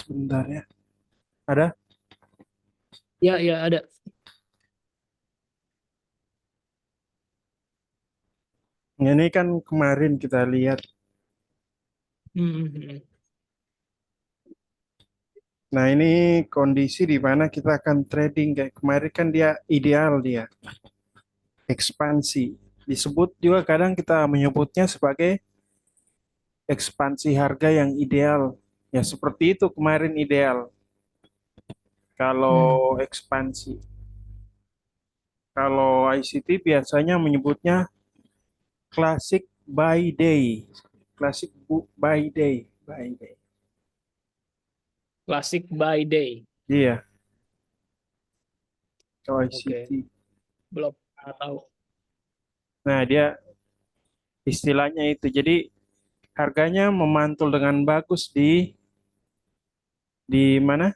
Sebentar ya. Ada? Ya, ya ada. Ini kan kemarin kita lihat. Hmm, hmm, hmm. Nah, ini kondisi di mana kita akan trading. Kayak kemarin kan dia ideal dia. Ekspansi. Disebut juga kadang kita menyebutnya sebagai ekspansi harga yang ideal. Ya, seperti itu kemarin ideal. Kalau Hmm. ekspansi. Kalau ICT biasanya menyebutnya classic buy day. Classic buy day. Buy day. Classic buy day. Iya, kalau Oke, ICT. belum pernah tahu. Nah, dia istilahnya itu. Jadi harganya memantul dengan bagus di mana?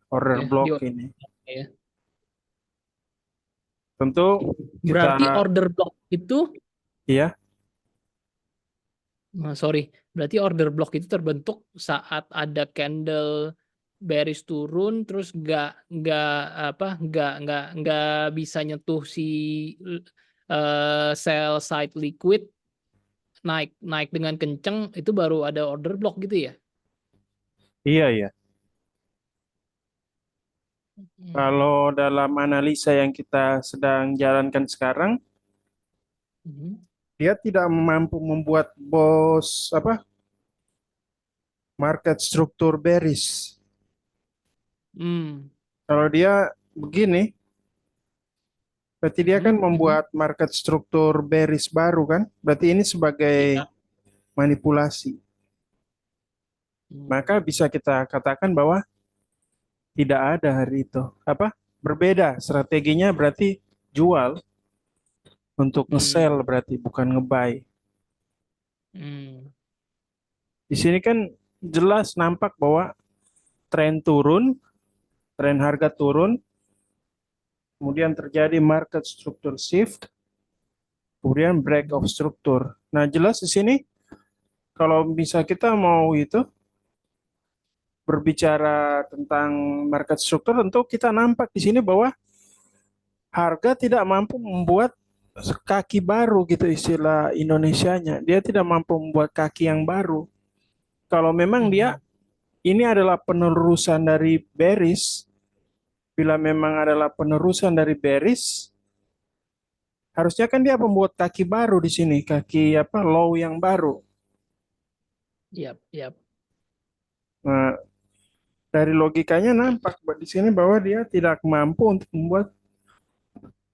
Order Ya, block ini. ya. Tentu kita Berarti order block itu, ya, sorry, berarti order block itu terbentuk saat ada candle bearish turun, terus nggak apa, nggak bisa nyentuh si sell side liquid naik naik dengan kenceng, itu baru ada order block gitu ya? iya ya. Hmm. Kalau dalam analisa yang kita sedang jalankan sekarang, Hmm. dia tidak mampu membuat market struktur bearish. Hmm. Kalau dia begini, berarti dia kan Mhm, mhm. membuat market struktur bearish baru kan? Berarti ini sebagai Iya. manipulasi. Hmm. Maka bisa kita katakan bahwa tidak ada hari itu. Apa? Berbeda strateginya berarti jual untuk nge-sell Hmm. berarti bukan nge-buy. Hmm. Di sini kan jelas nampak bahwa tren turun, tren harga turun, kemudian terjadi market structure shift, kemudian break of Mhm. structure. Nah, jelas di sini kalau bisa kita mau itu berbicara tentang market structure, tentu kita nampak di sini bahwa harga tidak mampu membuat kaki baru gitu istilah Indonesianya. Dia tidak mampu membuat kaki yang baru. Kalau memang dia Mhm. ini adalah penerusan dari bearish, bila memang adalah penerusan dari bearish, harusnya kan dia membuat kaki baru di sini, kaki apa low yang baru. Yap, yap. Nah, dari logikanya nampak di sini bahwa dia tidak mampu untuk membuat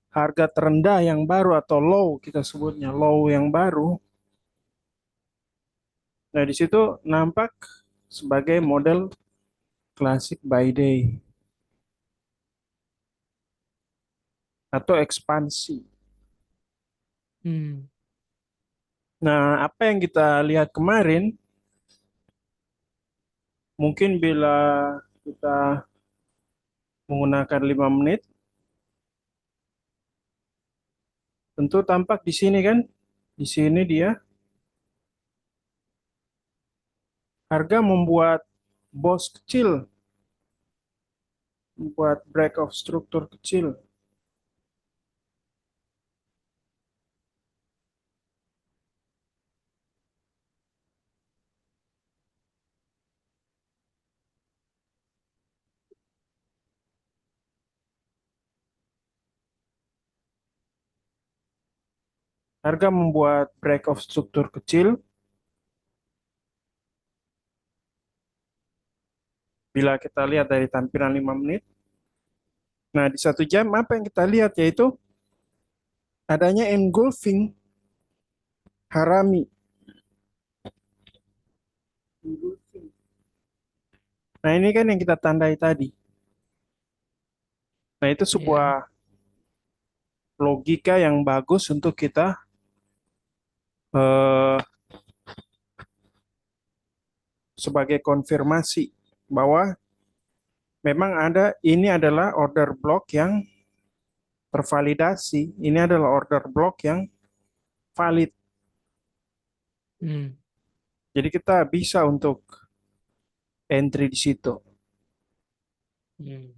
harga terendah yang baru atau low kita sebutnya low yang baru. Nah, di situ nampak sebagai model classic buy day atau ekspansi. Hmm. Nah, apa yang kita lihat kemarin, mungkin bila kita menggunakan 5 menit, tentu tampak di sini kan, di sini dia harga membuat boss kecil, membuat break of struktur kecil. Harga membuat break of struktur kecil. Bila kita lihat dari tampilan 5 menit. Nah, di 1 jam apa yang kita lihat yaitu adanya engulfing harami. Nah, ini kan yang kita tandai tadi. Nah, itu Ya. sebuah logika yang bagus untuk kita eh, sebagai konfirmasi bahwa memang ini adalah order block yang tervalidasi. Ini adalah order block yang valid. Hmm. Jadi kita bisa untuk entry di situ. Hmm.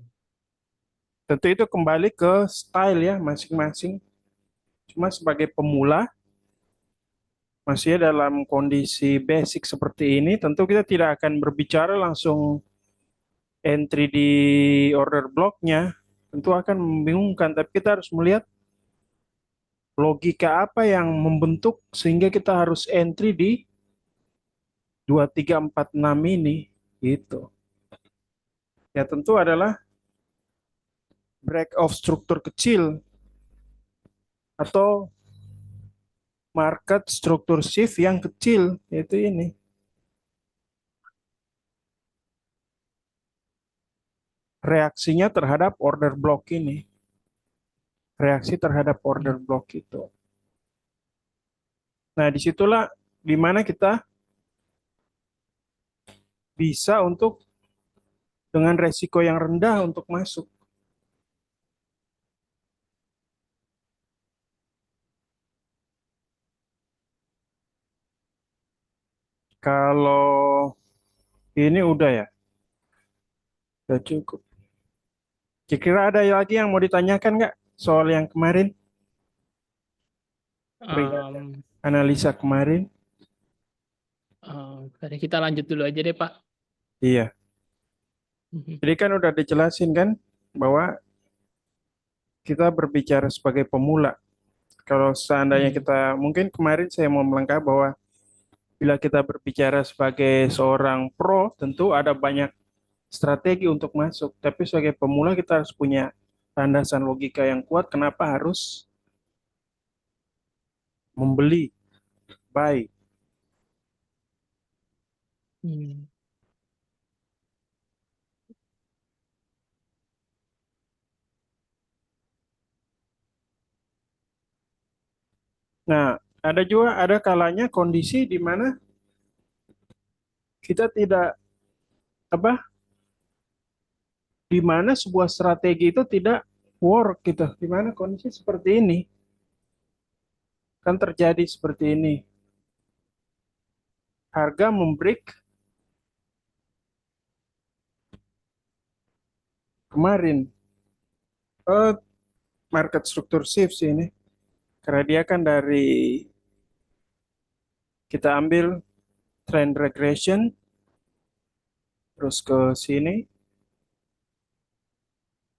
Tentu itu kembali ke style ya masing-masing. Cuma sebagai pemula, masih dalam kondisi basic seperti ini, tentu kita tidak akan berbicara langsung entry di order blocknya. Tentu akan membingungkan, tapi kita harus melihat logika apa yang membentuk sehingga kita harus entry di 2346 ini. Gitu. Ya tentu adalah break off struktur kecil atau market struktur shift yang kecil, yaitu ini. Reaksinya terhadap order block ini. Reaksi terhadap order Hmm. block itu. Nah, disitulah dimana kita bisa untuk dengan resiko yang rendah untuk masuk. Kalau ini udah ya, udah cukup. Kira-kira ada lagi yang mau ditanyakan nggak soal yang kemarin, perihal Um, analisa kemarin? Tadi kita lanjut dulu aja deh, Pak. Iya, Mhm. jadi kan udah dijelasin kan bahwa kita berbicara sebagai pemula. Kalau seandainya Hmm. kita, mungkin kemarin saya mau melengkapi bahwa bila kita berbicara sebagai seorang pro, tentu ada banyak strategi untuk masuk. Tapi sebagai pemula kita harus punya landasan logika yang kuat kenapa harus membeli, buy. Hmm. Nah, ada juga ada kalanya kondisi di mana kita tidak apa, di mana sebuah strategi itu tidak work gitu. Di mana kondisi seperti ini kan terjadi seperti ini. Harga membreak kemarin market structure shift sih ini. Karena dia kan dari kita ambil trend regression terus ke sini.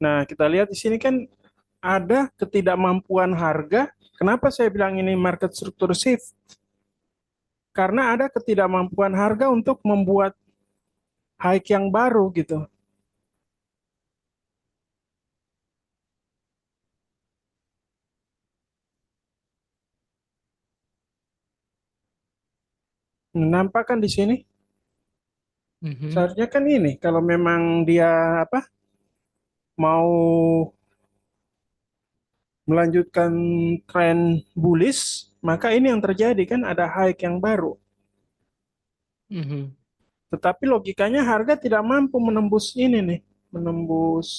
Nah, kita lihat di sini kan ada ketidakmampuan harga. Kenapa saya bilang ini market structure shift? Karena ada ketidakmampuan harga untuk membuat high yang baru gitu. Nampak kan di sini? Mhm. Seharusnya kan ini kalau memang dia apa mau melanjutkan tren bullish, maka ini yang terjadi kan ada high yang baru. Mhm. Tetapi logikanya harga tidak mampu menembus ini nih, menembus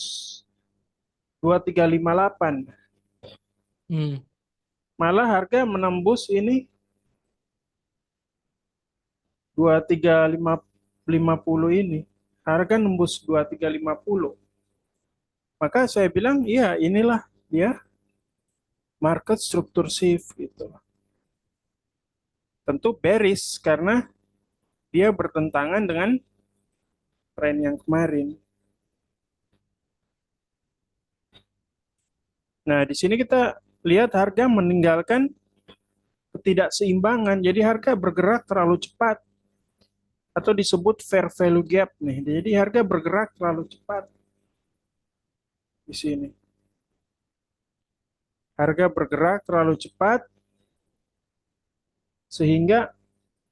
2358. Hmm. Malah harga menembus ini 2350 ini. Harga nembus 2350. Maka saya bilang, iya inilah dia market structure shift gitu. Tentu bearish karena dia bertentangan dengan tren yang kemarin. Nah, di sini kita lihat harga meninggalkan ketidakseimbangan. Jadi harga bergerak terlalu cepat atau disebut fair value gap nih. Jadi harga bergerak terlalu cepat di sini. Harga bergerak terlalu cepat sehingga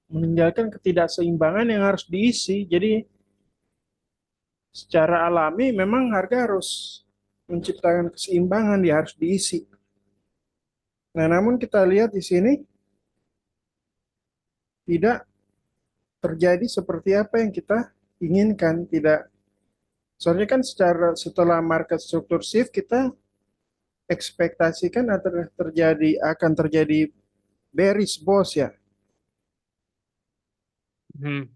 meninggalkan ketidakseimbangan yang harus diisi. Jadi secara alami memang harga harus menciptakan keseimbangan, dia harus diisi. Nah, namun kita lihat di sini tidak terjadi seperti apa yang kita inginkan, tidak. Soalnya kan secara setelah market structure shift kita ekspektasikan akan terjadi bearish boss ya. Mhm.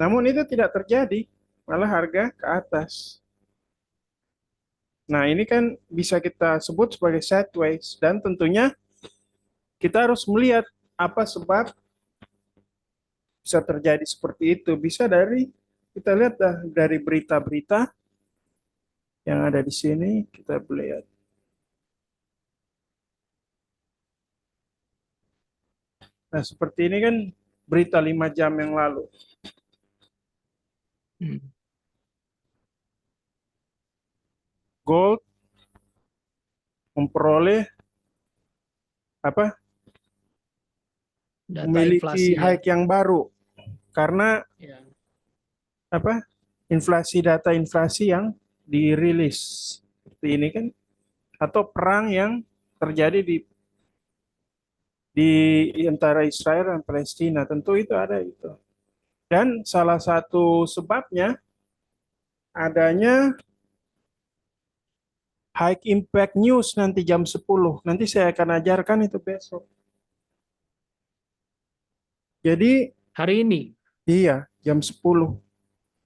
Namun itu tidak terjadi, malah harga ke atas. Nah, ini kan bisa kita sebut sebagai sideways dan tentunya kita harus melihat apa sebab bisa terjadi seperti itu. Bisa dari kita lihat dari berita-berita yang ada di sini, kita lihat. Nah, seperti ini kan berita 5 jam yang lalu. Hmm. Gold memperoleh apa? Data Memiliki inflasi ya. high yang baru karena Ya. apa? Data inflasi yang dirilis seperti ini kan, atau perang yang terjadi di antara Israel dan Palestina, tentu itu ada itu. Dan salah satu sebabnya adanya high impact news nanti jam 10. Nanti saya akan ajarkan itu besok. Jadi Hari ini. iya, jam 10.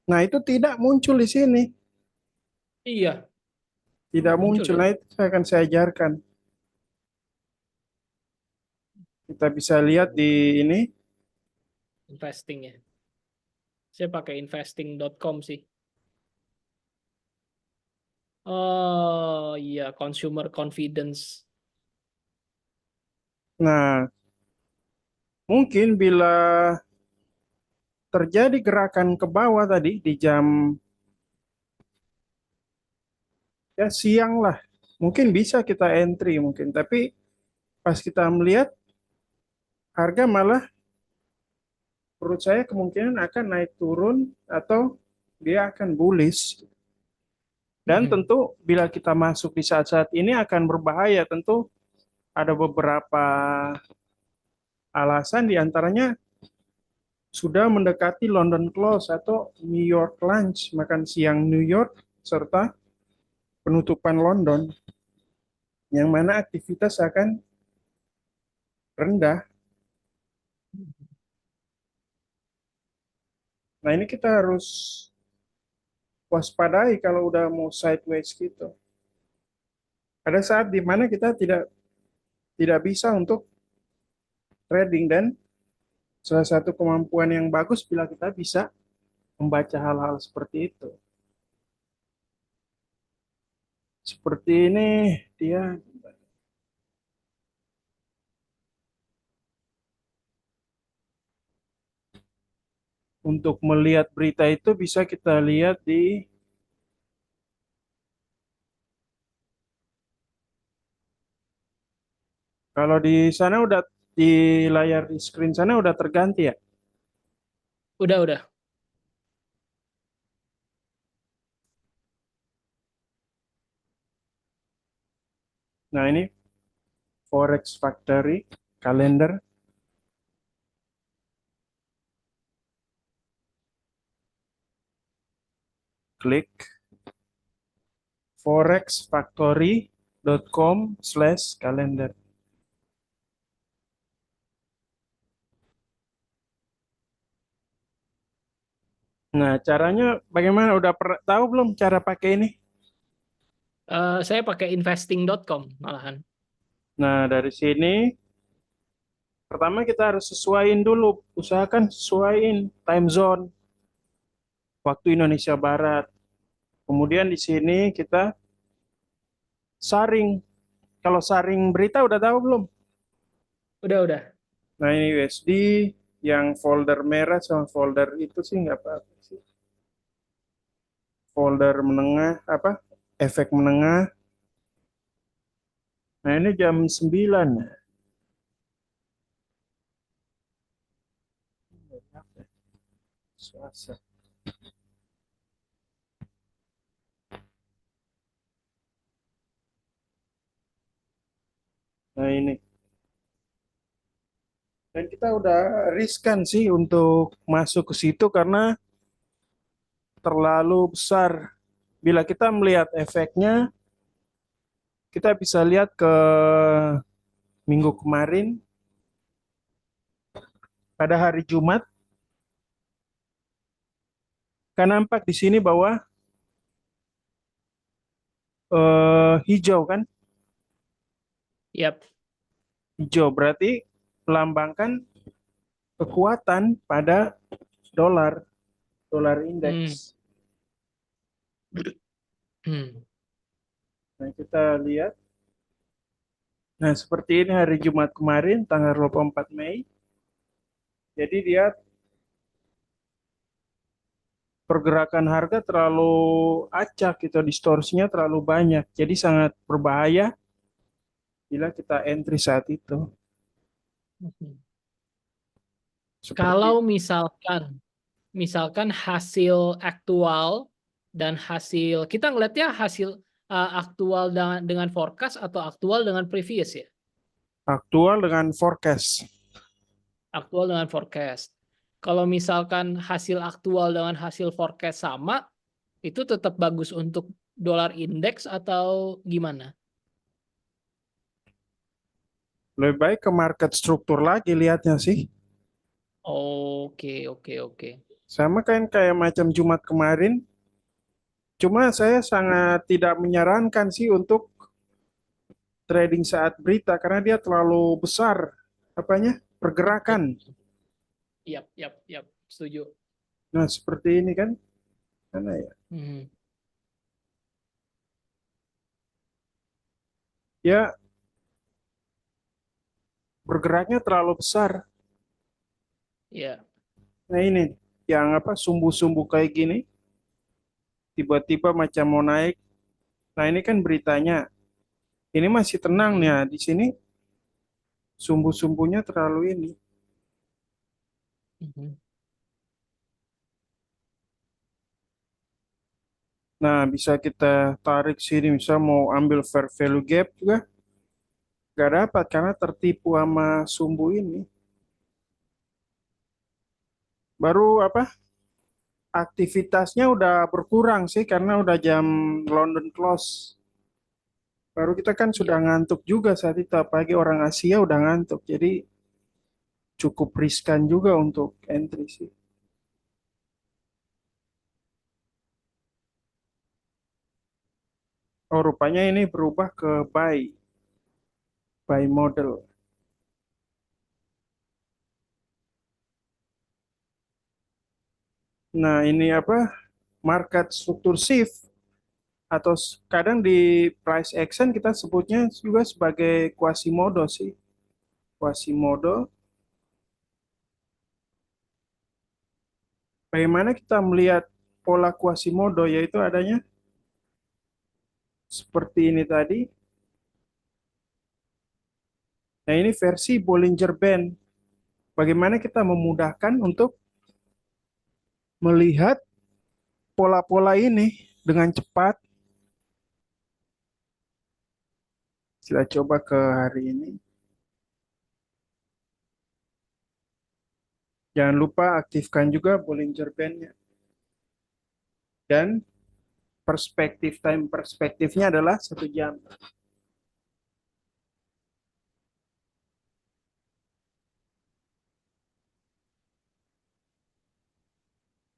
Nah, itu tidak muncul di sini. Iya, Tidak muncul muncul. ya. Nah, itu akan saya ajarkan. Kita bisa lihat di ini. Investing ya. Saya pakai investing.com sih. Oh iya, consumer confidence. Nah, mungkin bila terjadi gerakan ke bawah tadi di jam ya siang lah, mungkin bisa kita entry mungkin. Tapi pas kita melihat harga malah menurut saya kemungkinan akan naik turun atau dia akan bullish. Dan Mm-mm. tentu bila kita masuk di saat-saat ini akan berbahaya. Tentu ada beberapa alasan, diantaranya sudah mendekati London Close atau New York Lunch, makan siang New York, serta penutupan London, yang mana aktivitas akan rendah. Nah, ini kita harus waspadai kalau udah mau sideways gitu. Ada saat di mana kita tidak bisa untuk trading, dan salah satu kemampuan yang bagus bila kita bisa membaca hal-hal seperti itu. Seperti ini dia untuk melihat berita itu bisa kita lihat di kalau di sana udah di layar di screen sana udah terganti ya. Udah. Nah, ini Forex Factory kalender. Klik forexfactory.com/kalender. Nah, caranya bagaimana? Udah pernah tahu belum cara pakai ini? Saya pakai investing.com malahan. Nah, dari sini pertama kita harus sesuaiin dulu, usahakan sesuaiin time zone waktu Indonesia Barat. Kemudian di sini kita saring. Kalau saring berita udah tahu belum? Udah. Nah, ini USD yang folder merah sama folder itu sih nggak apa-apa sih. Folder menengah apa? Efek menengah. Nah, ini jam 9. Selasa. Nah, ini. Dan kita udah riskan sih untuk masuk ke situ karena terlalu besar. Bila kita melihat efeknya, kita bisa lihat ke minggu kemarin pada hari Jumat Kan nampak di sini bahwa hijau kan, Yap. hijau berarti melambangkan kekuatan pada dolar, dolar Hmm. indeks. Hmm. Nah, kita lihat. Nah, seperti ini hari Jumat kemarin, tanggal 24 Mei. Jadi dia pergerakan harga terlalu acak gitu, distorsinya terlalu banyak. Jadi sangat berbahaya bila kita entry saat itu. Kalau Seperti misalkan hasil aktual dan hasil kita ngelihatnya hasil aktual dengan forecast atau aktual dengan previous ya? aktual dengan forecast. Aktual dengan forecast. Kalau misalkan hasil aktual dengan hasil forecast sama, itu tetap bagus untuk dolar indeks atau gimana? Lebih baik ke market struktur lagi lihatnya sih. Oke, oke, oke. Sama kan kayak macam Jumat kemarin. Cuma saya sangat tidak menyarankan sih untuk trading saat berita karena dia terlalu besar apanya pergerakan. Yap, yap, yap. Setuju. Nah, seperti ini kan. Mana ya? Hmm. Ya, bergeraknya terlalu besar. Ya. Nah, ini yang apa sumbu-sumbu kayak gini tiba-tiba macam mau naik. Nah, ini kan beritanya. Ini masih tenang nih. Mhm. Ya. Di sini sumbu-sumbunya terlalu ini. Mhm. Nah, bisa kita tarik sini, bisa mau ambil fair value gap juga nggak dapat karena tertipu sama sumbu ini. Baru apa? Aktivitasnya udah berkurang sih karena udah jam London close. Baru kita kan sudah Iya. ngantuk juga saat itu, apalagi orang Asia udah ngantuk. Jadi cukup riskan juga untuk entry sih. Oh, rupanya ini berubah ke buy model. Nah, ini apa? Market struktur shift atau kadang di price action kita sebutnya juga sebagai Quasimodo sih. Quasimodo. Bagaimana kita melihat pola Quasimodo yaitu adanya seperti ini tadi. Nah, ini versi Bollinger Band. Bagaimana kita memudahkan untuk melihat pola-pola ini dengan cepat. Kita coba ke hari ini. Jangan lupa aktifkan juga Bollinger Band-nya. Dan time perspektifnya adalah 1 jam.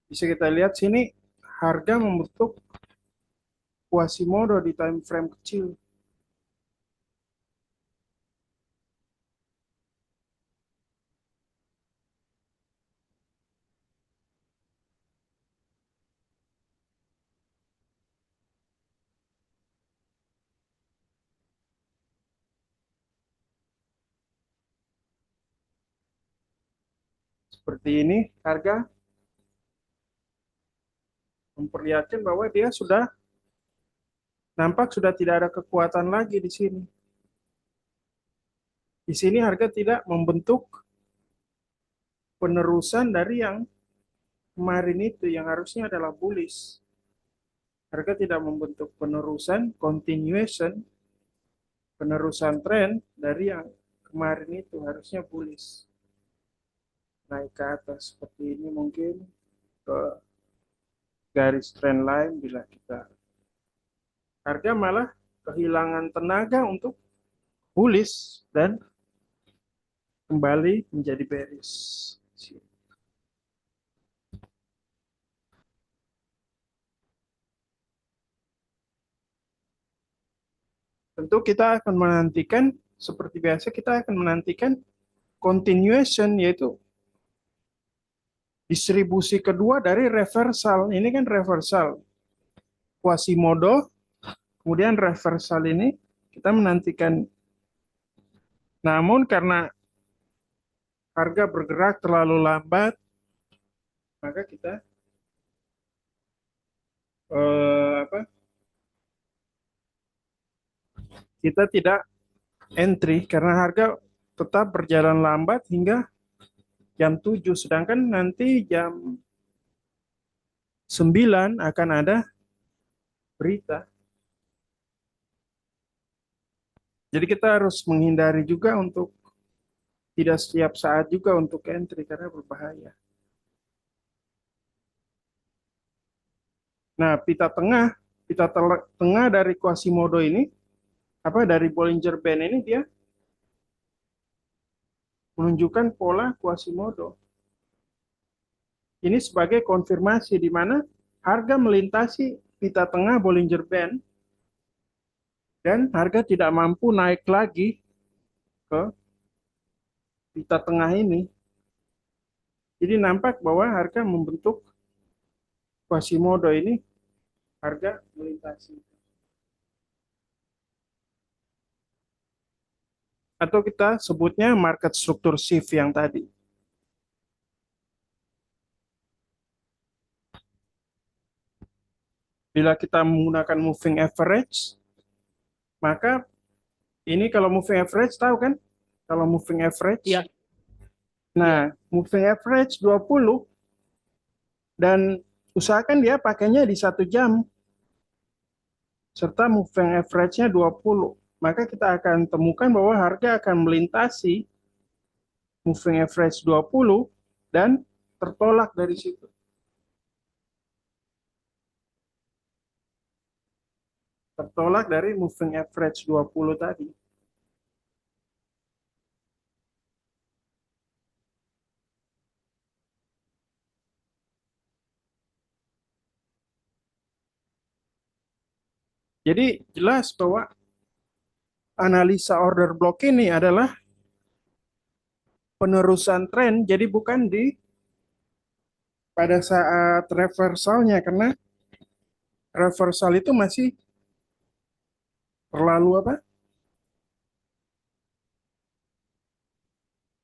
Bisa kita lihat sini harga membentuk Quasimodo di time frame kecil. Seperti ini harga memperlihatkan bahwa dia sudah nampak sudah tidak ada kekuatan lagi di sini. Di sini harga tidak membentuk penerusan dari yang kemarin itu yang harusnya adalah bullish. Harga tidak membentuk penerusan, continuation, penerusan tren dari yang kemarin itu harusnya bullish. Naik ke atas seperti ini mungkin ke garis trend line bila kita harga malah kehilangan tenaga untuk bullish dan kembali menjadi bearish. tentu kita akan menantikan, seperti biasa kita akan menantikan continuation, yaitu distribusi kedua dari reversal. Ini kan reversal. Quasimodo, kemudian reversal ini kita menantikan. Namun karena harga bergerak terlalu lambat, maka apa? Kita tidak entry karena harga tetap berjalan lambat hingga jam 7, sedangkan nanti jam 9 akan ada berita. Jadi kita harus menghindari juga untuk tidak setiap saat juga untuk entry karena berbahaya. Nah, pita tengah dari Quasimodo ini, apa dari Bollinger Band ini dia menunjukkan pola Quasimodo. Ini sebagai konfirmasi di mana harga melintasi pita tengah Bollinger Band dan harga tidak mampu naik lagi ke pita tengah ini. Jadi nampak bahwa harga membentuk Quasimodo ini, harga melintasi. Atau kita sebutnya market structure shift yang tadi. Bila kita menggunakan moving average, maka ini kalau moving average tahu kan? Kalau moving average. Iya. Nah, moving average 20 dan usahakan dia pakainya di 1 jam serta moving average-nya 20. Maka kita akan temukan bahwa harga akan melintasi moving average 20 dan tertolak dari situ. Tertolak dari moving average 20 tadi. Jadi jelas bahwa analisa order block ini adalah penerusan tren, jadi bukan pada saat reversalnya, karena reversal itu masih terlalu apa?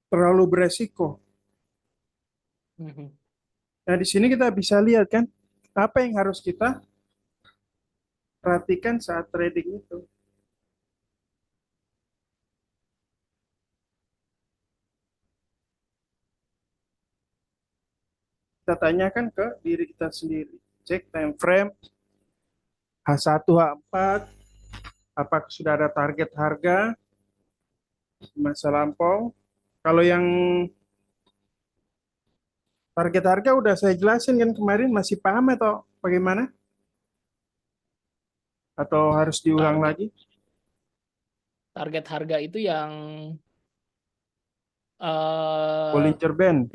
Terlalu beresiko. Nah, di sini kita bisa lihat kan apa yang harus kita perhatikan saat trading itu. Kita tanyakan ke diri kita sendiri. Cek time frame H1, H4, apakah sudah ada target harga di masa lampau. Kalau yang target harga udah saya jelasin kan kemarin, masih paham atau bagaimana? Atau harus diulang Target. lagi? Target harga itu yang Bollinger Band,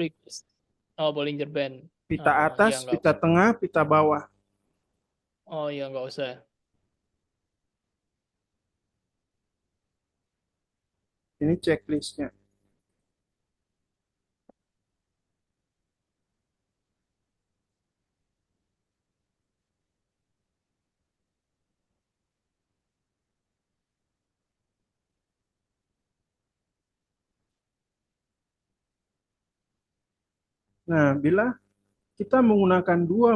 Bollinger Band. pita Iya atas, nggak pita usah. tengah, pita bawah. Oh iya nggak usah. Ini checklistnya. Nah, bila kita menggunakan dua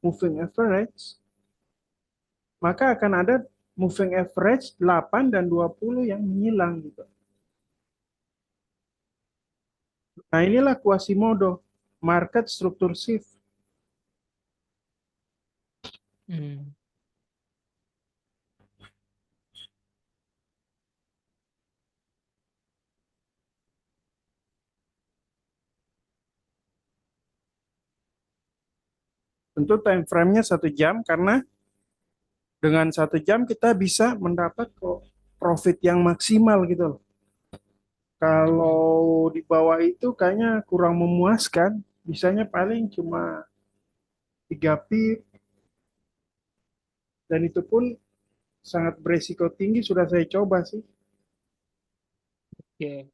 moving average, maka akan ada moving average 8 dan 20 yang menghilang gitu. Nah, inilah Quasimodo, market structure shift. Tentu time frame-nya 1 jam karena dengan 1 jam kita bisa mendapat profit yang maksimal gitu loh. Kalau di bawah itu kayaknya kurang memuaskan, bisanya paling cuma 3 pip dan itu pun sangat beresiko tinggi sudah saya coba sih. Oke.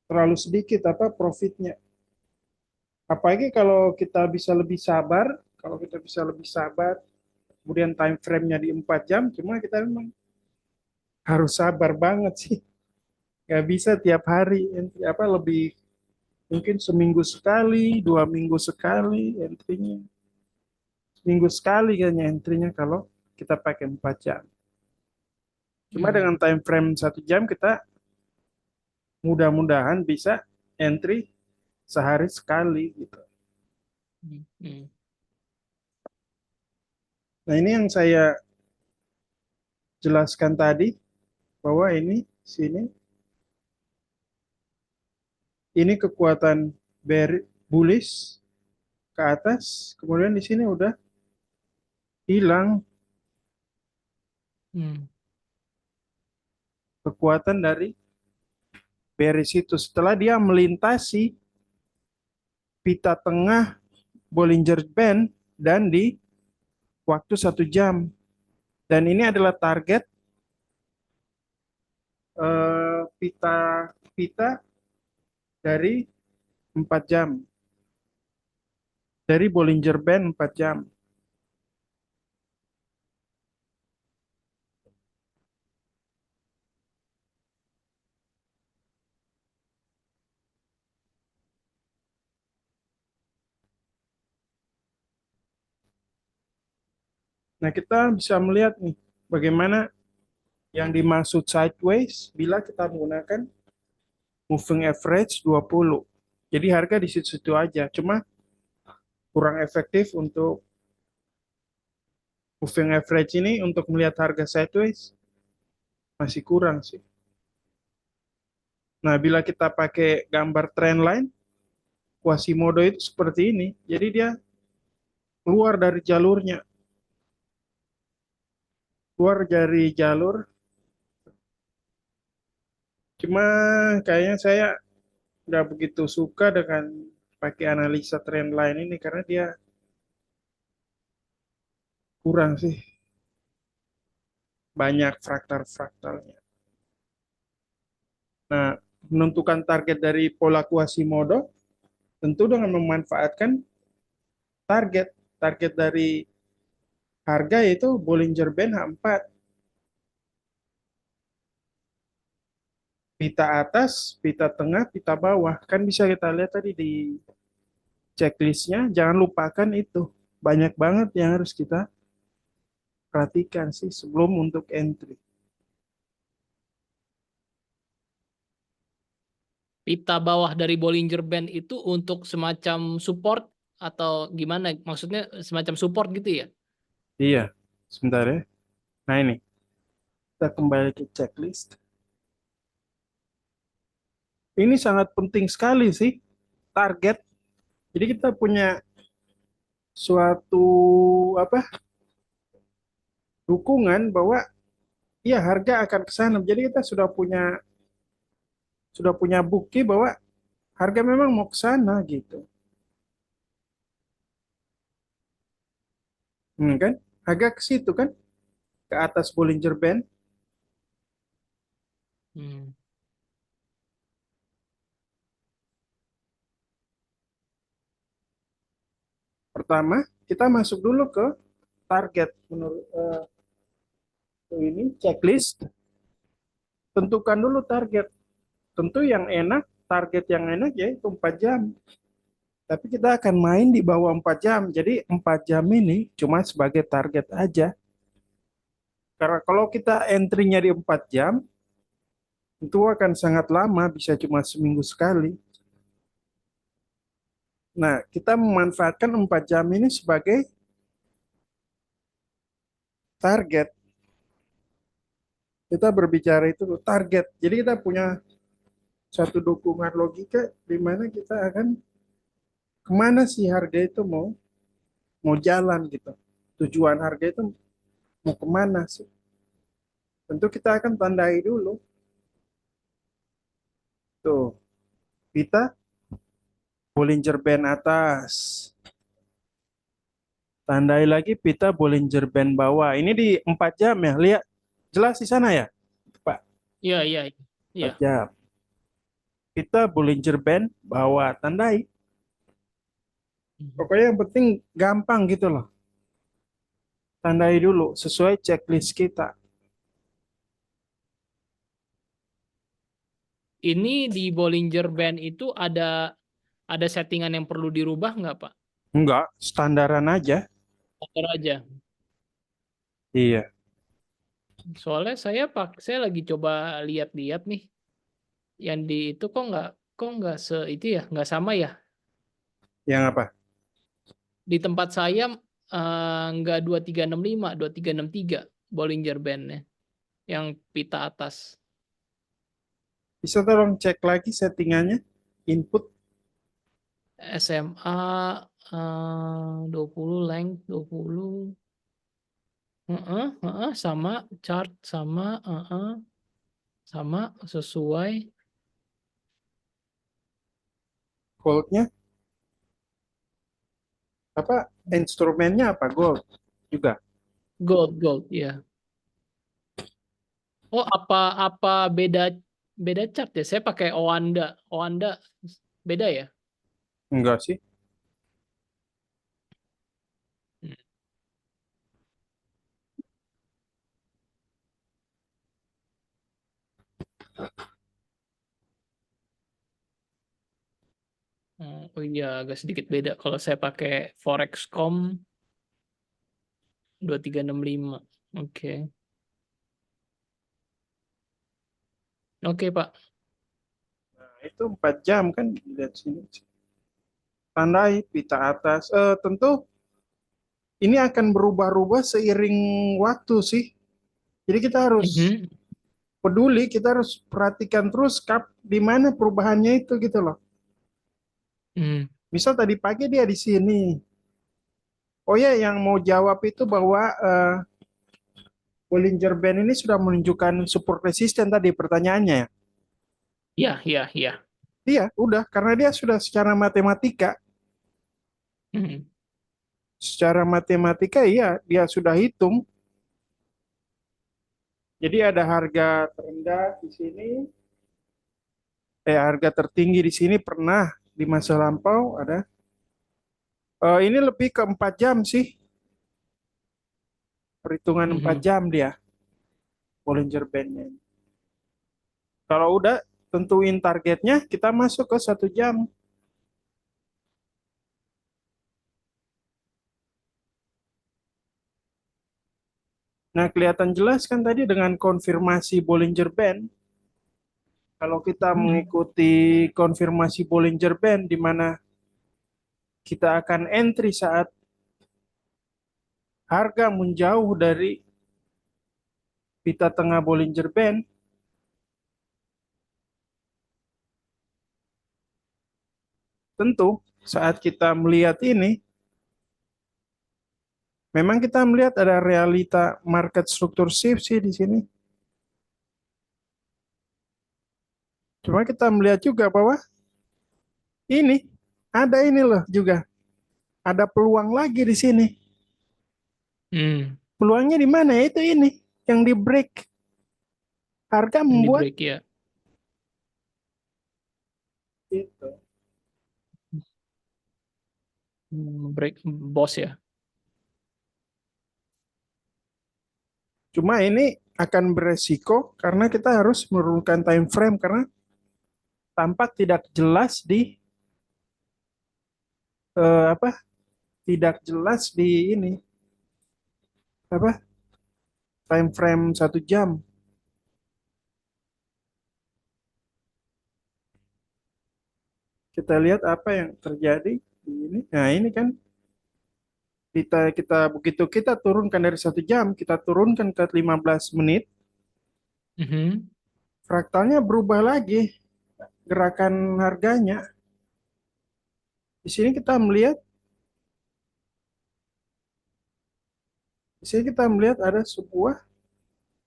Terlalu sedikit apa profitnya. Apalagi kalau kita bisa lebih sabar, kemudian time frame-nya di 4 jam, cuma kita memang harus sabar banget sih. Nggak bisa tiap hari, apa lebih mungkin seminggu sekali, 2 minggu sekali entry-nya. Seminggu sekali kayaknya entry-nya kalau kita pakai 4 jam. Cuma Hmm. dengan time frame 1 jam kita mudah-mudahan bisa entry sehari sekali gitu. Hmm. Hmm. Nah ini yang saya jelaskan tadi bahwa ini kekuatan bullish ke atas, kemudian di sini udah hilang Hmm. kekuatan dari bearish itu setelah dia melintasi pita tengah Bollinger Band dan di waktu 1 jam. Dan ini adalah target pita pita dari 4 jam. Dari Bollinger Band 4 jam. Nah, kita bisa melihat nih bagaimana yang dimaksud sideways bila kita menggunakan moving average 20. Jadi harga di situ-situ aja. Cuma kurang efektif untuk moving average ini untuk melihat harga sideways masih kurang sih. Nah, bila kita pakai gambar trendline, Quasimodo itu seperti ini. Jadi dia keluar dari jalurnya, keluar dari jalur. Cuma kayaknya saya nggak begitu suka dengan pakai analisa trendline ini karena dia kurang sih, banyak fraktal-fraktalnya. Nah, menentukan target dari pola Quasimodo tentu dengan memanfaatkan target. Target dari harga yaitu Bollinger Band H4. Pita atas, pita tengah, pita bawah. Kan bisa kita lihat tadi di checklistnya, jangan lupakan itu. Banyak banget yang harus kita perhatikan sih sebelum untuk entry. Pita bawah dari Bollinger Band itu untuk semacam support atau gimana? Maksudnya semacam support gitu ya? Iya, sebentar ya. Nah ini, kita kembali ke checklist. Ini sangat penting sekali sih, target. Jadi kita punya suatu apa dukungan bahwa ya harga akan ke sana. Jadi kita sudah punya bukti bahwa harga memang mau ke sana gitu. Kan? Harga ke situ kan, ke atas Bollinger Band. Hmm. Pertama, kita masuk dulu ke target menurut ini checklist. Tentukan dulu target. Tentu yang enak, target yang enak yaitu 4 jam. Tapi kita akan main di bawah 4 jam. Jadi 4 jam ini cuma sebagai target aja. Karena kalau kita entry-nya di 4 jam, itu akan sangat lama, bisa cuma seminggu sekali. Nah, kita memanfaatkan 4 jam ini sebagai target. Kita berbicara itu target. Jadi kita punya satu dukungan logika di mana kita akan kemana sih harga itu mau mau jalan gitu. Tujuan harga itu mau kemana sih? Tentu kita akan tandai dulu. Tuh, kita Bollinger Band atas. Tandai lagi pita Bollinger Band bawah. Ini di 4 jam ya, lihat. Jelas di sana ya, Pak? Iya, iya, iya. 4 jam. Kita Bollinger Band bawa tandai. Mhm. Pokoknya yang penting gampang gitu loh. Tandai dulu sesuai checklist kita. Ini di Bollinger Band itu ada settingan yang perlu dirubah nggak, Pak? Enggak, standaran aja. Atur aja. Iya. Soalnya saya lagi coba lihat-lihat nih, yang di itu kok nggak itu ya, nggak sama ya. Yang apa? Di tempat saya nggak 2365, 2363 Bollinger Band-nya yang pita atas. Bisa tolong cek lagi settingannya. Input. SMA 20 length 20. Heeh, heeh, sama chart sama sama sesuai Goldnya apa? Instrumennya apa? Gold juga. gold ya. Oh, apa apa beda beda chart ya? Saya pakai Oanda. Oanda beda ya? Enggak sih. Hmm. Oh iya, agak sedikit beda. Kalau saya pakai Forexcom 2365. Oke. Oke, Pak. Nah, itu 4 jam kan lihat sini. Tandai pita atas. Tentu ini akan berubah-ubah seiring waktu sih. Jadi kita harus Mhm. peduli, kita harus perhatikan terus di mana perubahannya itu gitu loh. Hmm. Misal tadi pagi dia di sini. Oh ya, yang mau jawab itu bahwa Bollinger Band ini sudah menunjukkan support resisten tadi pertanyaannya ya. Ya, ya, ya. Iya, udah karena dia sudah Mhm. secara matematika iya dia sudah hitung. Jadi ada harga terendah di sini, harga tertinggi di sini pernah di masa lampau ada. Ini lebih ke 4 jam sih, perhitungan 4 Mhm. jam dia Bollinger Band-nya. Kalau udah tentuin targetnya, kita masuk ke 1 jam. Nah, kelihatan jelas kan tadi dengan konfirmasi Bollinger Band. Kalau kita Mhm. mengikuti konfirmasi Bollinger Band, di mana kita akan entry saat harga menjauh dari pita tengah Bollinger Band, tentu saat kita melihat ini, memang kita melihat ada realita market structure shift sih di sini. Cuma kita melihat juga bahwa ini ada ini loh juga, ada peluang lagi di sini. Hmm. Peluangnya di mana? Itu ini yang di break. Harga Yang di membuat break ya. itu. Break boss ya. Cuma ini akan beresiko karena kita harus menurunkan time frame karena tampak tidak jelas di apa? Tidak jelas di ini apa? Time frame 1 jam. Kita lihat apa yang terjadi di ini. Nah, ini kan kita begitu kita turunkan dari 1 jam, kita turunkan ke 15 menit, Mhm. fraktalnya berubah lagi gerakan harganya. Di sini kita melihat, di sini kita melihat ada sebuah,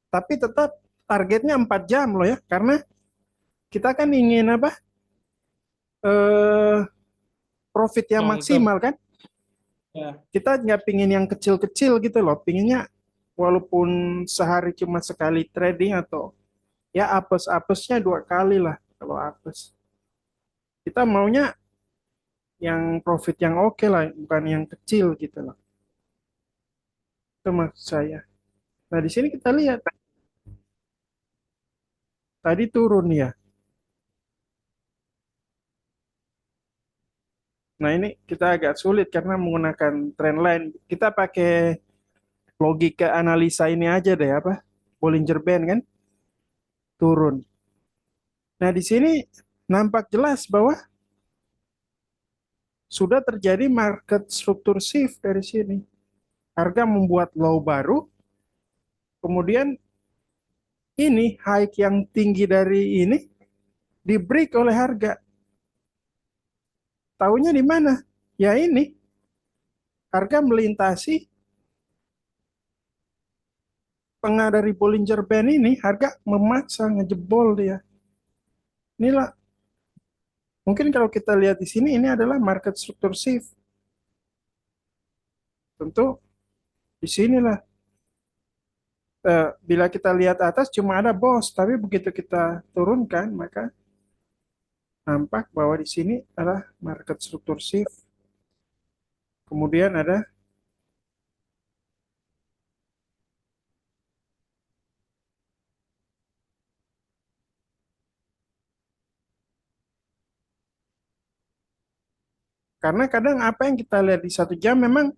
tapi tetap targetnya 4 jam loh ya, karena kita kan ingin apa? Eh, Profit yang Long term maksimal kan? ya. Kita nggak pingin yang kecil-kecil gitu loh, pinginnya walaupun sehari cuma sekali trading atau ya apes-apesnya 2 kali lah kalau apes. Kita maunya yang profit yang oke lah, bukan yang kecil gitu loh. Itu maksud saya. Nah, di sini kita lihat tadi turun ya. Nah, ini kita agak sulit karena menggunakan trend line. Kita pakai logika analisa ini aja deh, apa? Bollinger Band kan turun. Nah, di sini nampak jelas bahwa sudah terjadi market structure shift dari sini. Harga membuat low baru, kemudian ini high yang tinggi dari ini di break oleh harga. Tahunya di mana? Ya ini, harga melintasi tengah dari Bollinger Band ini, harga memaksa ngejebol dia. Inilah, mungkin kalau kita lihat di sini, ini adalah market structure shift. Tentu di sinilah, bila kita lihat atas cuma ada bos, tapi begitu kita turunkan, maka nampak bahwa di sini adalah market structure shift. Kemudian ada, karena kadang apa yang kita lihat di 1 jam memang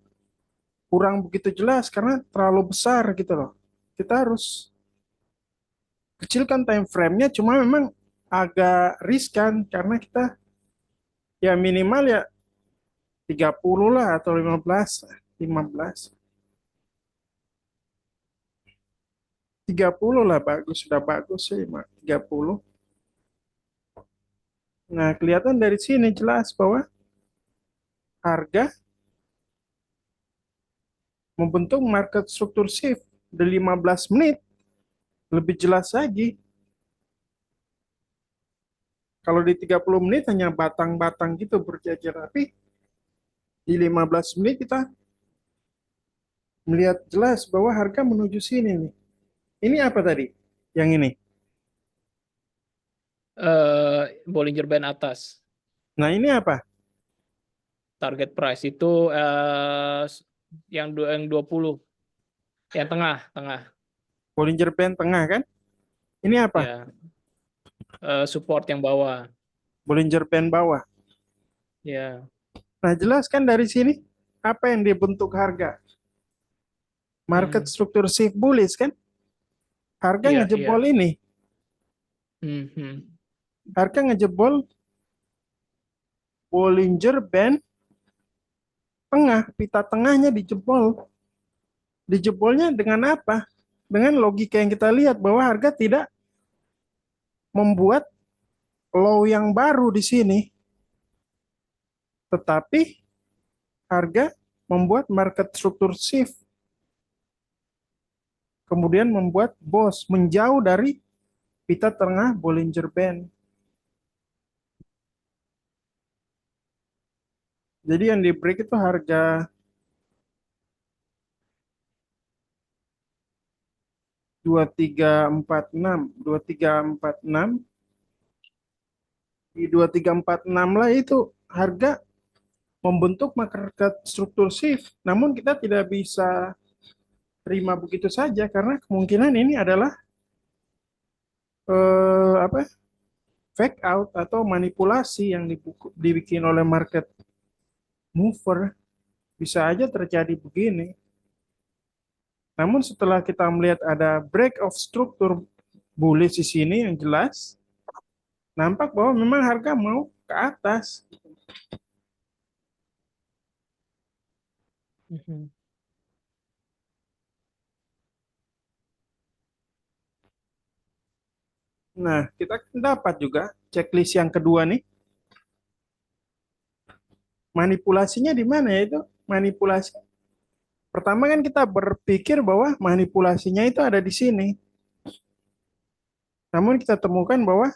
kurang begitu jelas karena terlalu besar gitu loh. Kita harus kecilkan time frame-nya, cuma memang agak riskan karena kita ya minimal ya 30 lah atau 15, 15. 30 lah bagus, sudah bagus sih 30. Nah, kelihatan dari sini jelas bahwa harga membentuk market structure shift di 15 menit lebih jelas lagi. Kalau di 30 menit hanya batang-batang gitu berjajar, tapi di 15 menit kita melihat jelas bahwa harga menuju sini nih. Ini apa tadi? Yang ini. Bollinger Band atas. Nah, ini apa? Target price itu yang 20. Yang tengah, tengah. Bollinger Band tengah kan? Ini apa? Ya, support yang bawah. Bollinger Band bawah. Ya. Nah, jelas kan dari sini apa yang dibentuk harga? Market Hmm. structure shift bullish kan? Harga Iya, iya. ngejebol ini. Hmm. Harga ngejebol Bollinger Band tengah, pita tengahnya dijebol. Dijebolnya dengan apa? Dengan logika yang kita lihat bahwa harga tidak membuat low yang baru di sini, tetapi harga membuat market structure shift, kemudian membuat bos menjauh dari pita tengah Bollinger Band. Jadi yang di break itu harga 2346, di 2346 lah itu harga membentuk market struktur shift. Namun kita tidak bisa terima begitu saja karena kemungkinan ini adalah apa, fake out atau manipulasi yang dibikin oleh market mover. Bisa aja terjadi begini. Namun setelah kita melihat ada break of structure bullish di sini yang jelas, nampak bahwa memang harga mau ke atas. Mhm. Nah, kita dapat juga checklist yang kedua nih. Manipulasinya di mana ya itu? Manipulasi. Pertama kan kita berpikir bahwa manipulasinya itu ada di sini. Namun kita temukan bahwa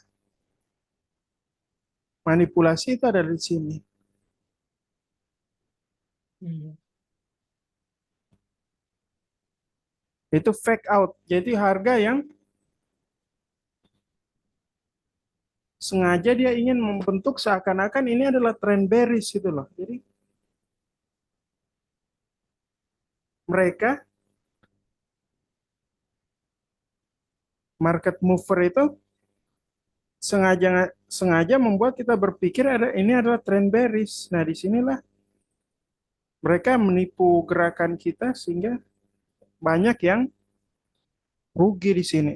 manipulasi itu ada di sini. Mhm. Itu fake out. Jadi harga yang sengaja dia ingin membentuk seakan-akan ini adalah trend bearish gitu loh. Jadi mereka market mover itu sengaja sengaja membuat kita berpikir ini adalah trend bearish. Nah, disinilah mereka menipu gerakan kita sehingga banyak yang rugi di sini.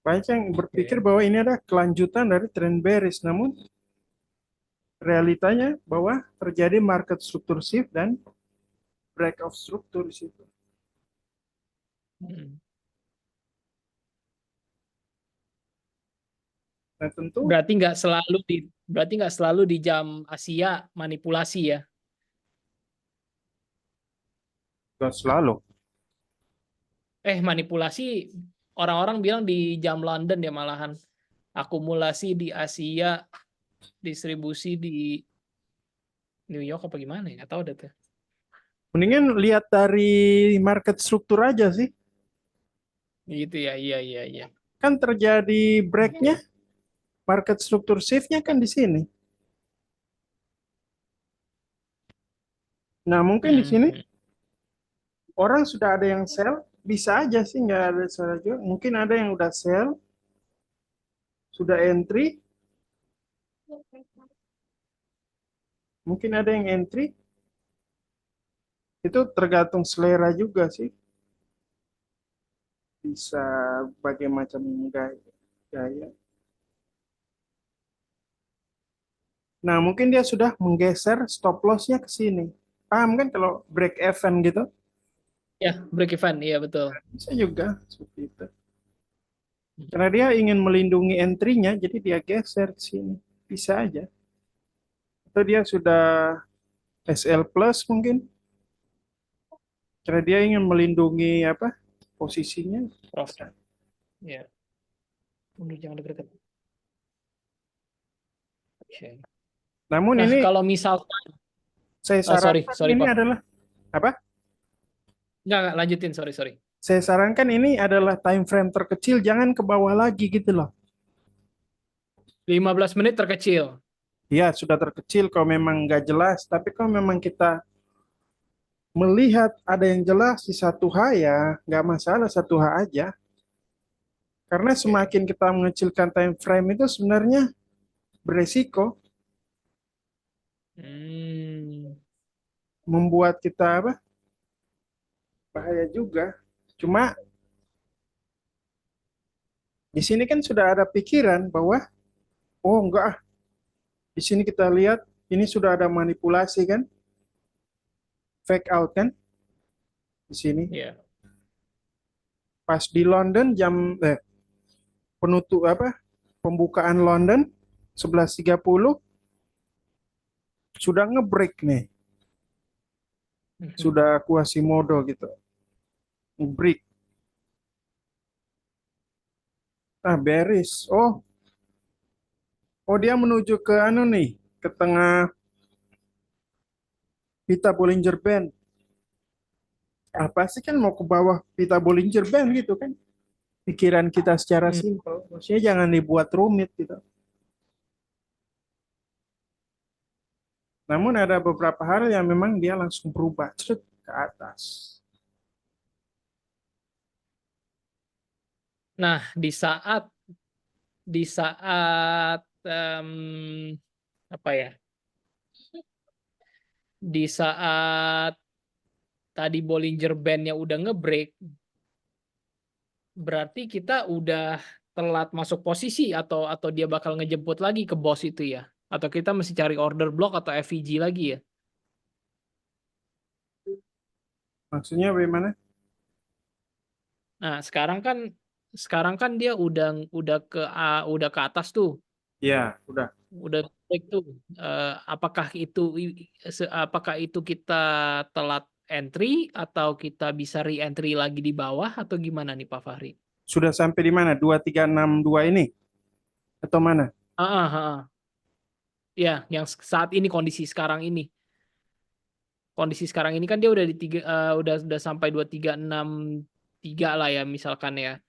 Banyak yang berpikir Oke. bahwa ini adalah kelanjutan dari trend bearish, namun realitanya bahwa terjadi market structure shift dan break of structure di situ. Hmm. Nah, tentu Berarti nggak selalu di jam Asia manipulasi ya. nggak selalu. Manipulasi orang-orang bilang di jam London ya malahan. Akumulasi di Asia, distribusi di New York apa gimana ya? Nggak tahu deh tuh. Mendingan lihat dari market struktur aja sih. Gitu ya, iya iya iya. Kan terjadi breaknya, market struktur shift-nya kan di sini. Nah, mungkin di sini Hmm. orang sudah ada yang sell, bisa aja sih nggak ada salah juga. Mungkin ada yang udah sell, sudah entry, mungkin ada yang entry, itu tergantung selera juga sih. Bisa berbagai macam gaya. Nah, mungkin dia sudah menggeser stop loss-nya ke sini. Paham kan kalau break even gitu? Ya, break even, iya betul. Bisa juga seperti itu. Karena dia ingin melindungi entry-nya, jadi dia geser ke sini. Bisa aja. Atau dia sudah SL plus mungkin. Karena dia ingin melindungi apa posisinya. Prof. Ya, mundur jangan deket-deket. Oke. Namun Nah, ini kalau misalkan, saya sorry, sarankan sorry ini Pak. adalah apa? Nggak, lanjutin, sorry, sorry. Saya sarankan ini adalah time frame terkecil, jangan ke bawah lagi gitu loh. 15 menit terkecil. Ya, sudah terkecil kalau memang nggak jelas. Tapi kalau memang kita melihat ada yang jelas di satu H ya, nggak masalah satu H aja. Karena Oke. semakin kita mengecilkan time frame itu sebenarnya beresiko Hmm. membuat kita apa? Bahaya juga. Cuma di sini kan sudah ada pikiran bahwa oh enggak ah, di sini kita lihat ini sudah ada manipulasi kan, fake out kan di sini. Ya. Pas di London penutup apa? Pembukaan London 11.30 sudah ngebreak nih, Mhm. sudah Quasimodo gitu, ngebreak. Ah, bearish. Oh dia menuju ke anu nih, ke tengah pita Bollinger Band. Apa sih kan mau ke bawah pita Bollinger Band gitu kan? Pikiran kita secara Hmm. simpel. Maksudnya jangan dibuat rumit gitu. Namun ada beberapa hal yang memang dia langsung berubah cerut ke atas. Nah, di saat apa ya? Di saat tadi Bollinger Band-nya udah ngebreak, berarti kita udah telat masuk posisi atau dia bakal ngejemput lagi ke bos itu ya? Atau kita mesti cari order block atau FVG lagi ya? Maksudnya bagaimana? Nah, sekarang kan dia udah ke atas tuh. Ya, udah. Udah break tuh. Apakah itu kita telat entry atau kita bisa re-entry lagi di bawah atau gimana nih Pak Fahri? Sudah sampai di mana? 2362 ini? Atau mana? Ah, ah, ah, ah. Ya, yang saat ini kondisi sekarang ini. kondisi sekarang ini kan dia udah di udah sampai 2363 lah ya misalkan ya.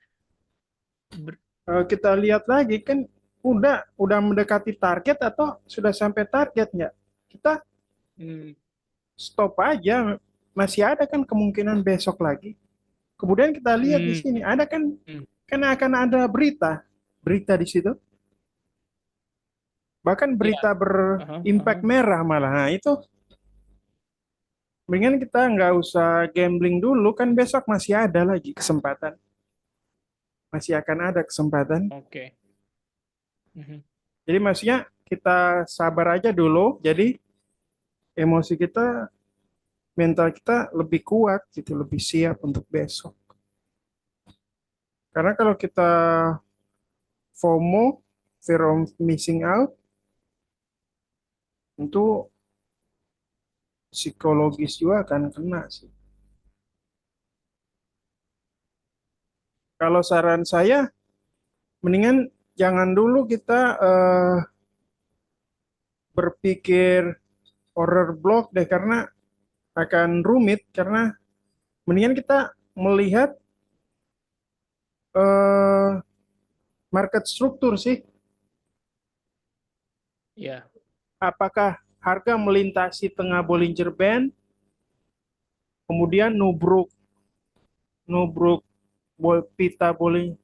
Kita lihat lagi kan udah mendekati target atau sudah sampai target nggak? Kita Hmm. stop aja. Masih ada kan kemungkinan besok lagi. Kemudian kita lihat di Hmm. sini ada kan Hmm. akan ada berita di situ. Bahkan Iya. berita Aha, berimpact aha. merah malah. Nah, itu mendingan kita nggak usah gambling dulu kan besok masih ada lagi kesempatan. Masih akan ada kesempatan. Oke. Mhm. Jadi maksudnya kita sabar aja dulu. Jadi emosi kita, mental kita lebih kuat gitu, lebih siap untuk besok. Karena kalau kita FOMO, fear of missing out, itu psikologis juga akan kena sih. Kalau saran saya, mendingan jangan dulu kita berpikir horror block deh karena akan rumit karena mendingan kita melihat eh, market struktur sih. Ya. Apakah harga melintasi tengah Bollinger Band, kemudian nubruk nubruk pita Bollinger,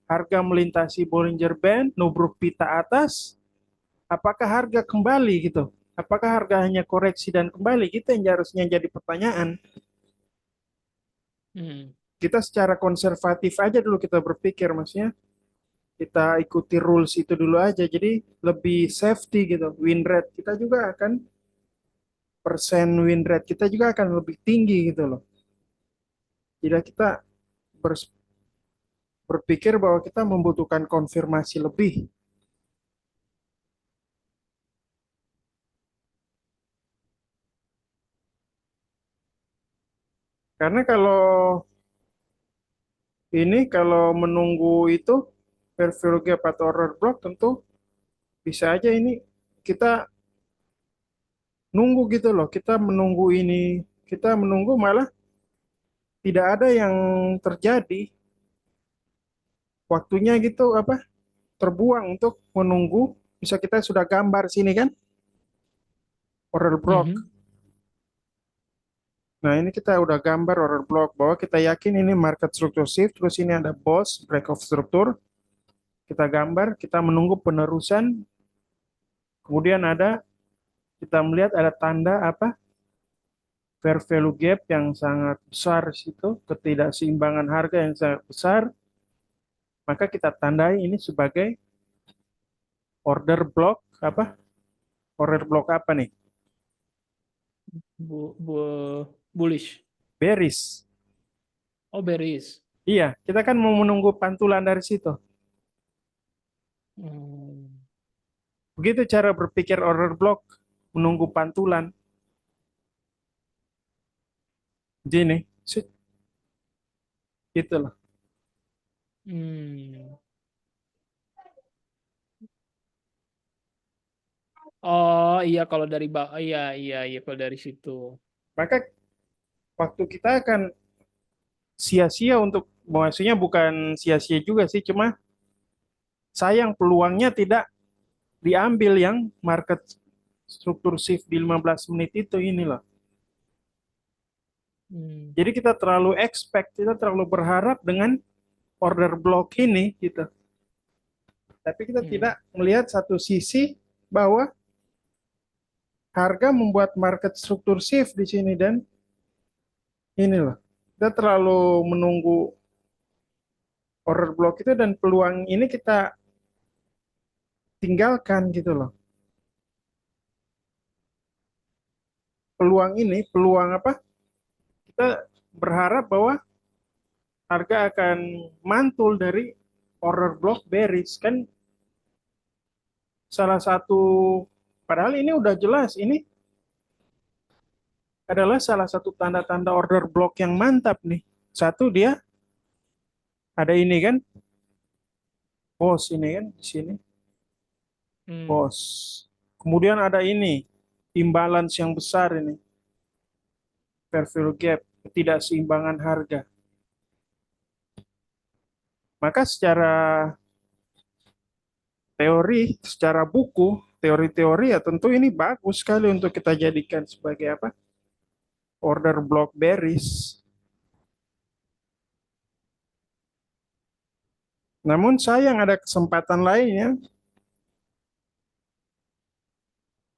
harga melintasi Bollinger Band, nubruk pita atas, apakah harga kembali gitu? Apakah harga hanya koreksi dan kembali? Itu yang harusnya jadi pertanyaan. Hmm. Kita secara konservatif aja dulu kita berpikir, maksudnya kita ikuti rules itu dulu aja. Jadi lebih safety gitu. Win rate kita juga akan, persen win rate kita juga akan lebih tinggi gitu loh. Tidak kita berpikir bahwa kita membutuhkan konfirmasi lebih. Karena kalau menunggu itu fair value gap atau order block tentu bisa aja ini kita nunggu gitu loh. Kita menunggu ini, kita menunggu malah tidak ada yang terjadi. Waktunya gitu apa? Terbuang untuk menunggu. Bisa kita sudah gambar sini kan, order block. Mhm. Nah, ini kita udah gambar order block bahwa kita yakin ini market structure shift, terus ini ada boss, break of structure. Kita gambar, kita menunggu penerusan, kemudian kita melihat ada tanda apa? Fair value gap yang sangat besar situ, ketidakseimbangan harga yang sangat besar, maka kita tandai ini sebagai order block apa? Order block apa nih? Bu, bu, bullish. Bearish. Oh, bearish. Iya, kita kan mau menunggu pantulan dari situ. Hmm. Begitu cara berpikir order block, menunggu pantulan. Gini, gitu loh. Hmm. Oh iya kalau dari iya iya iya kalau dari situ. Maka waktu kita akan sia-sia untuk, maksudnya bukan sia-sia juga sih, cuma sayang peluangnya tidak diambil yang market struktur shift di 15 menit itu ini loh. Hmm. Jadi kita terlalu expect, kita terlalu berharap dengan order block ini gitu. Tapi kita Hmm. tidak melihat satu sisi bahwa harga membuat market struktur shift di sini dan ini loh. Kita terlalu menunggu order block itu dan peluang ini kita tinggalkan gitu loh. Peluang apa? Kita berharap bahwa harga akan mantul dari order block bearish kan, salah satu, padahal ini udah jelas ini adalah salah satu tanda-tanda order block yang mantap nih. Satu, dia ada ini kan, bos ini kan di sini, Hmm. bos. Kemudian ada ini imbalance yang besar ini. fair value gap, ketidakseimbangan harga. Maka secara teori, secara buku, teori-teori ya tentu ini bagus sekali untuk kita jadikan sebagai apa? Order block bearish. Namun sayang ada kesempatan lainnya,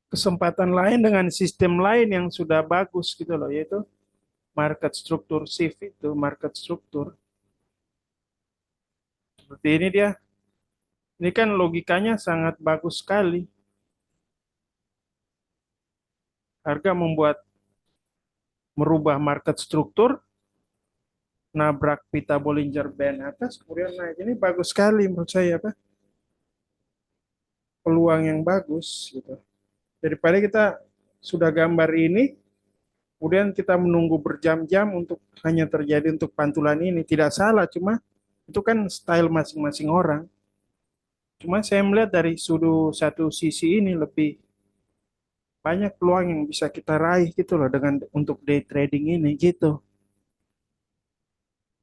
kesempatan lain dengan sistem lain yang sudah bagus gitu loh, yaitu market struktur shift itu, market struktur. Seperti ini dia. Ini kan logikanya sangat bagus sekali. Harga merubah market struktur, nabrak pita Bollinger Band atas, kemudian naik. Ini bagus sekali menurut saya, apa? Peluang yang bagus gitu. Daripada kita sudah gambar ini, kemudian kita menunggu berjam-jam untuk hanya terjadi untuk pantulan ini. Tidak salah, cuma itu kan style masing-masing orang. Cuma saya melihat dari sudut satu sisi ini lebih banyak peluang yang bisa kita raih gitu loh dengan untuk day trading ini gitu.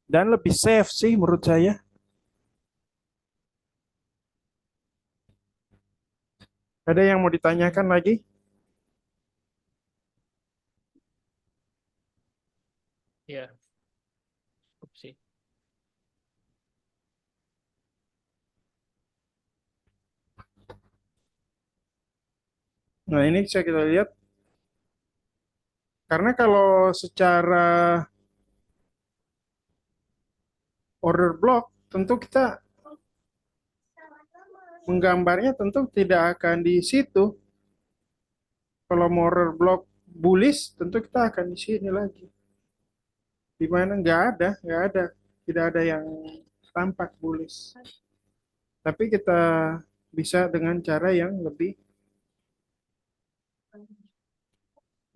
Dan lebih safe sih menurut saya. Ada yang mau ditanyakan lagi? Ya, cukup sih. Nah, ini bisa kita lihat. Karena kalau secara order block, tentu kita menggambarnya tentu tidak akan di situ. Kalau mau order block bullish, tentu kita akan di sini lagi. Di mana nggak ada, tidak ada yang tampak bullish. Tapi kita bisa dengan cara yang lebih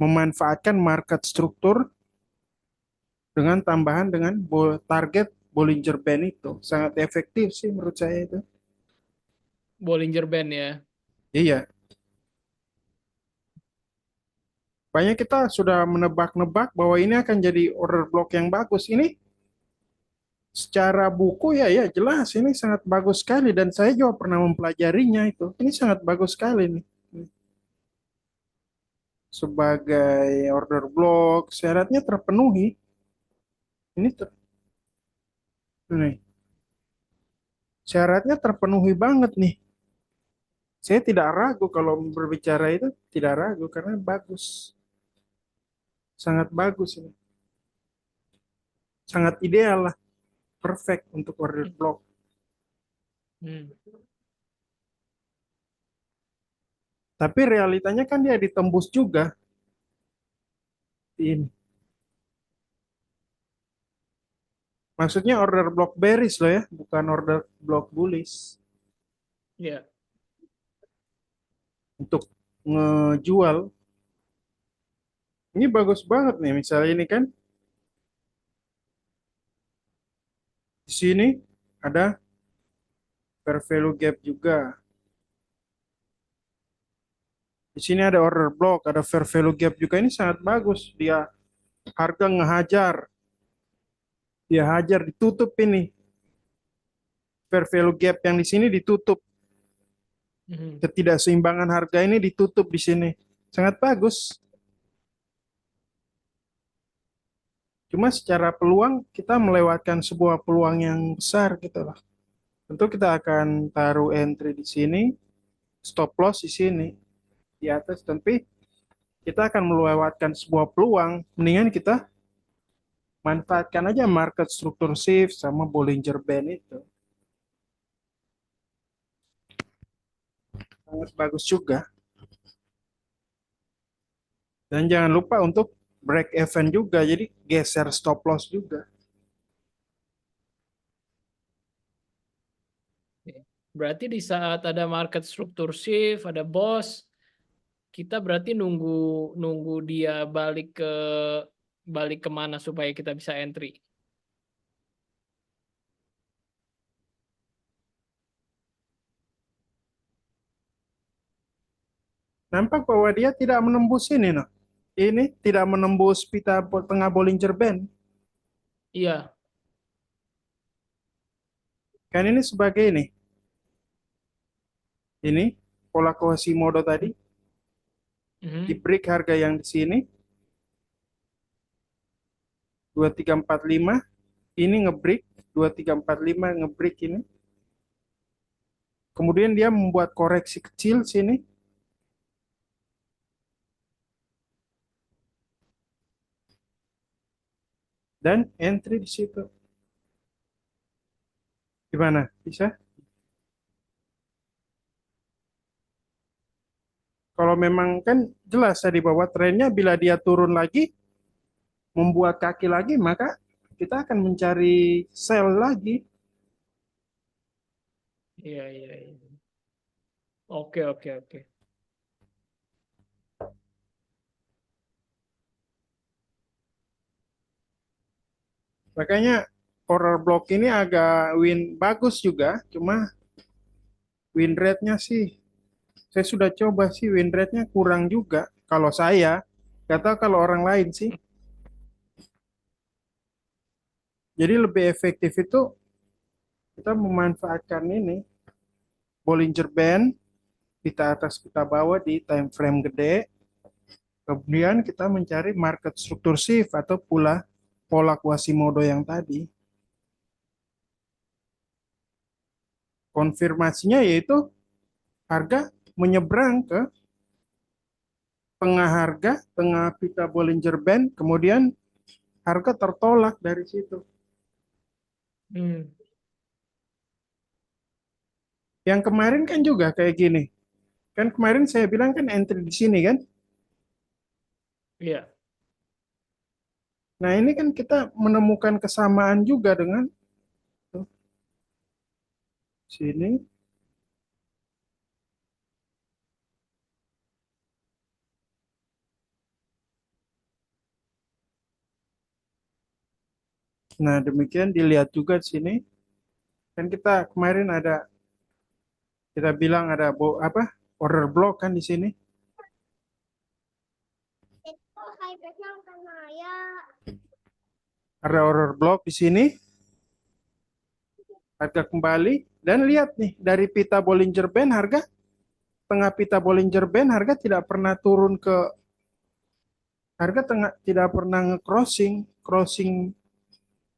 memanfaatkan market struktur dengan tambahan dengan target Bollinger Band itu. Sangat efektif sih menurut saya itu. Bollinger Band ya. Iya, banyak kita sudah menebak-nebak bahwa ini akan jadi order block yang bagus. Ini secara buku ya ya jelas ini sangat bagus sekali dan saya juga pernah mempelajarinya itu. Ini sangat bagus sekali nih. Sebagai order block syaratnya terpenuhi. Ini nih, syaratnya terpenuhi banget nih. Saya tidak ragu kalau berbicara itu, tidak ragu karena bagus. Sangat bagus ini. Sangat ideal lah. Perfect untuk order block. Hmm. Tapi realitanya kan dia ditembus juga. Ini. Maksudnya order block bearish loh ya, bukan order block bullish. Ya, Untuk ngejual. Ini bagus banget nih, misalnya ini kan. Di sini ada fair value gap juga. Di sini ada order block, ada fair value gap juga. Ini sangat bagus. Dia harga ngehajar. Dia hajar ditutup ini. Fair value gap yang di sini ditutup. hmm. Ketidakseimbangan harga ini ditutup di sini. Sangat bagus. Cuma secara peluang kita melewatkan sebuah peluang yang besar gitu lah. Tentu kita akan taruh entry di sini, stop loss di sini, di atas. Tapi kita akan melewatkan sebuah peluang. Mendingan kita manfaatkan aja market struktur shift sama Bollinger Band itu. Sangat bagus juga. Dan jangan lupa untuk break even juga. Jadi geser stop loss juga. Berarti di saat ada market struktur shift, ada boss, kita berarti nunggu nunggu dia balik kemana supaya kita bisa entry. Nampak bahwa dia tidak menembus ini, noh. ini tidak menembus pita tengah Bollinger Band. Iya. Kan ini sebagai ini pola Quasimodo tadi di Mhm. break harga yang di sini 2345 ini ngebreak 2345 ngebreak ini. Kemudian dia membuat koreksi kecil sini dan entry di situ. Gimana? Bisa? Kalau memang kan jelas tadi bahwa trennya bila dia turun lagi, membuat kaki lagi, maka kita akan mencari sell lagi. Iya, iya, iya. Oke, oke, oke. Makanya order block ini agak win bagus juga, cuma win rate-nya sih, saya sudah coba sih win rate-nya kurang juga. Kalau saya, nggak tahu kalau orang lain sih. Jadi lebih efektif itu kita memanfaatkan ini Bollinger Band, pita atas pita bawah di time frame gede. Kemudian kita mencari market struktur shift atau pola Quasimodo yang tadi. Konfirmasinya yaitu harga menyeberang ke tengah harga, tengah pita Bollinger Band, kemudian harga tertolak dari situ. Hmm. Yang kemarin kan juga kayak gini. Kan kemarin saya bilang kan entry di sini kan. Iya. Nah ini kan kita menemukan kesamaan juga dengan tuh, sini. Nah demikian dilihat juga di sini. Kan kita kemarin ada kita bilang ada apa order block kan di sini. Ada order block di sini. Harga kembali dan lihat nih dari pita Bollinger Band harga tengah pita Bollinger Band harga tidak pernah turun ke harga tengah tidak pernah nge-crossing crossing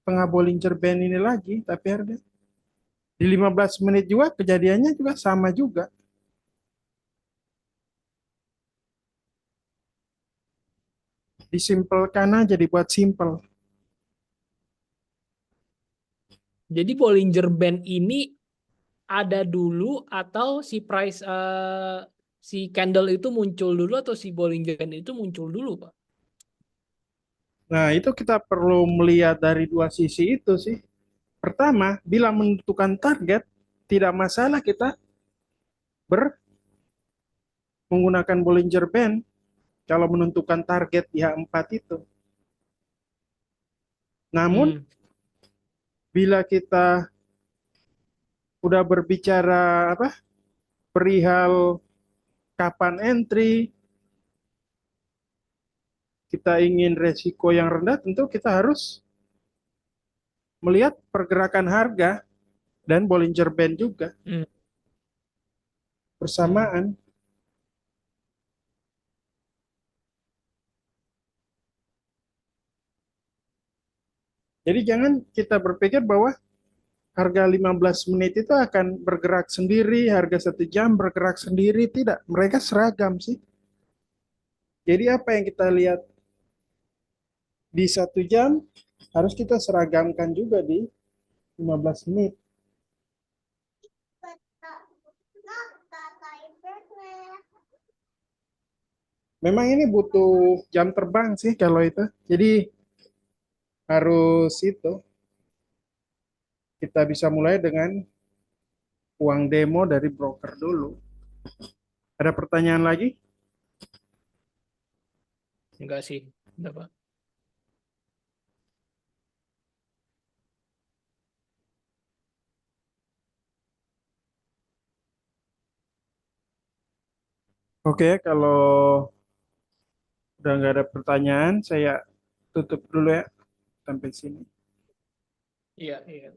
tengah Bollinger Band ini lagi tapi harga di 15 menit juga kejadiannya juga sama juga. Disimpelkan aja dibuat simple. Jadi Bollinger Band ini ada dulu atau si price si candle itu muncul dulu atau si Bollinger Band itu muncul dulu, Pak? Nah, itu kita perlu melihat dari dua sisi itu sih. Pertama, bila menentukan target, tidak masalah kita menggunakan Bollinger Band kalau menentukan target di H4 itu. Namun, Hmm. bila kita udah berbicara apa perihal kapan entry, kita ingin resiko yang rendah, tentu kita harus melihat pergerakan harga dan Bollinger Band juga Hmm. Hmm. bersamaan. Jadi jangan kita berpikir bahwa harga 15 menit itu akan bergerak sendiri, harga 1 jam bergerak sendiri. Tidak, mereka seragam sih. Jadi apa yang kita lihat di 1 jam harus kita seragamkan juga di 15 menit. Memang ini butuh jam terbang sih kalau itu. Jadi harus itu kita bisa mulai dengan uang demo dari broker dulu. Ada pertanyaan lagi? Enggak sih. Udah, Pak. Oke, kalau Udah nggak ada pertanyaan, saya tutup dulu ya sampai sini. Iya, iya.